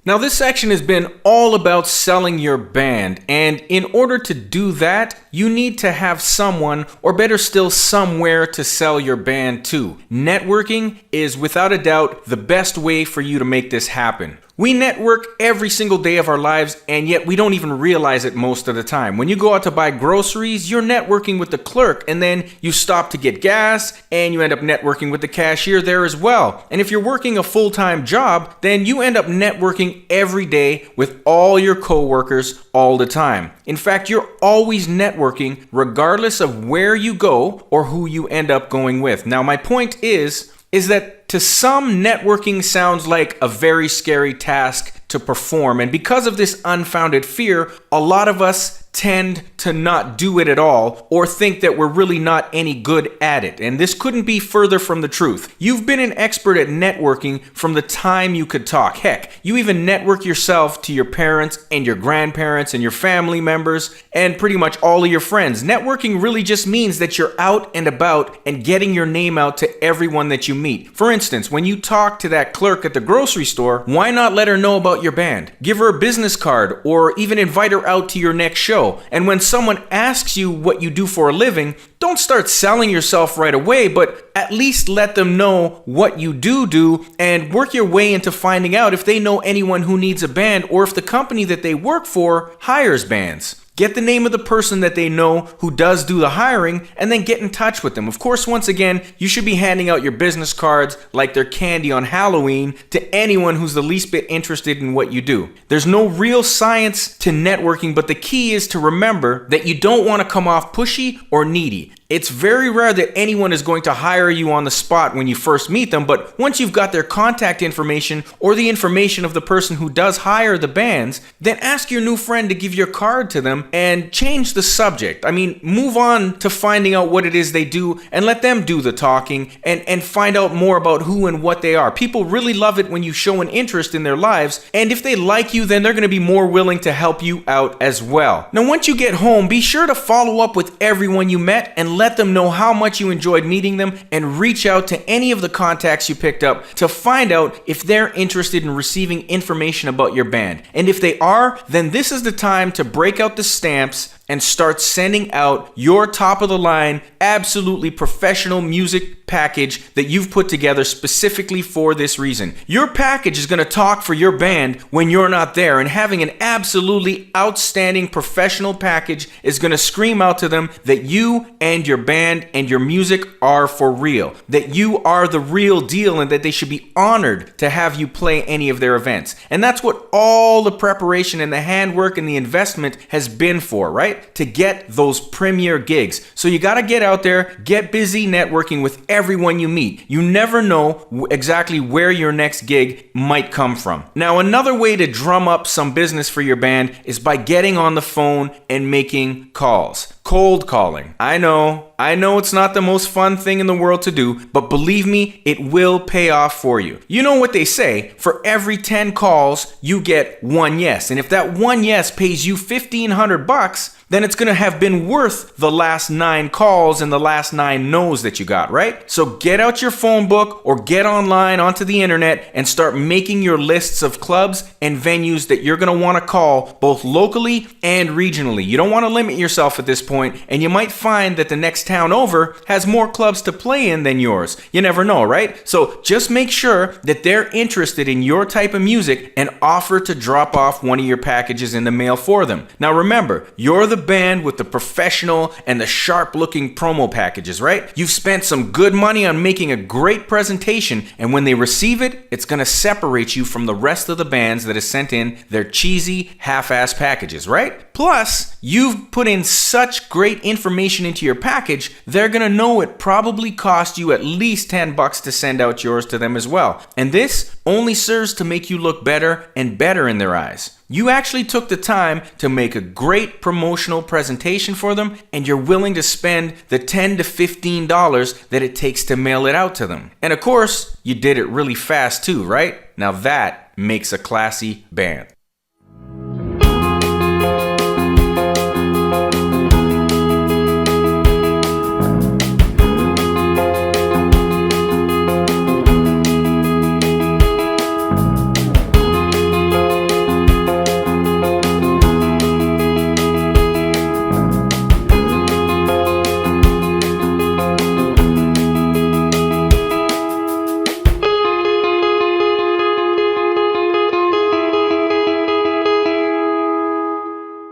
Now, this section has been all about selling your band, and in order to do that, you need to have someone, or better still, somewhere to sell your band to. Networking is without a doubt the best way for you to make this happen. We network every single day of our lives, and yet we don't even realize it most of the time. When you go out to buy groceries, you're networking with the clerk, and then you stop to get gas, and you end up networking with the cashier there as well. And if you're working a full-time job, then you end up networking every day with all your coworkers all the time. In fact, you're always networking regardless of where you go or who you end up going with. Now, my point is that to some, networking sounds like a very scary task to perform. And because of this unfounded fear, a lot of us tend to not do it at all or think that we're really not any good at it. And this couldn't be further from the truth. You've been an expert at networking from the time you could talk. Heck, you even network yourself to your parents and your grandparents and your family members and pretty much all of your friends. Networking really just means that you're out and about and getting your name out to everyone that you meet. For instance, when you talk to that clerk at the grocery store, why not let her know about your band? Give her a business card or even invite her out to your next show. And when someone asks you what you do for a living, don't start selling yourself right away, but at least let them know what you do and work your way into finding out if they know anyone who needs a band or if the company that they work for hires bands. Get the name of the person that they know who does do the hiring and then get in touch with them. Of course, once again, you should be handing out your business cards like they're candy on Halloween to anyone who's the least bit interested in what you do. There's no real science to networking, but the key is to remember that you don't want to come off pushy or needy. It's very rare that anyone is going to hire you on the spot when you first meet them, but once you've got their contact information or the information of the person who does hire the bands, then ask your new friend to give your card to them and change the subject. I mean, move on to finding out what it is they do and let them do the talking and find out more about who and what they are. People really love it when you show an interest in their lives, and if they like you, then they're going to be more willing to help you out as well. Now, once you get home, be sure to follow up with everyone you met and let them know how much you enjoyed meeting them, and reach out to any of the contacts you picked up to find out if they're interested in receiving information about your band. And if they are, then this is the time to break out the stamps and start sending out your top-of-the-line, absolutely professional music package that you've put together specifically for this reason. Your package is going to talk for your band when you're not there, and having an absolutely outstanding professional package is going to scream out to them that you and your band and your music are for real, that you are the real deal, and that they should be honored to have you play any of their events. And that's what all the preparation and the handwork and the investment has been for, right? To get those premier gigs. So you got to get out there, get busy networking with everyone you meet. You never know exactly where your next gig might come from. Now, another way to drum up some business for your band is by getting on the phone and making calls. Cold calling. I know it's not the most fun thing in the world to do, but believe me, it will pay off for you. You know what they say, for every 10 calls, you get one yes. And if that one yes pays you $1,500, then it's going to have been worth the last 9 calls and the last 9 no's that you got, right? So get out your phone book or get online onto the internet and start making your lists of clubs and venues that you're going to want to call both locally and regionally. You don't want to limit yourself at this point, and you might find that the next town over has more clubs to play in than yours. You never know, right? So just make sure that they're interested in your type of music and offer to drop off one of your packages in the mail for them. Now remember, you're the band with the professional and the sharp looking promo packages, right? You've spent some good money on making a great presentation, and when they receive it, it's going to separate you from the rest of the bands that have sent in their cheesy half-ass packages, right? Plus, you've put in such great information into your package, they're going to know it probably cost you at least $10 to send out yours to them as well. And this only serves to make you look better and better in their eyes. You actually took the time to make a great promotional presentation for them, and you're willing to spend the $10 to $15 that it takes to mail it out to them. And of course, you did it really fast too, right? Now that makes a classy band.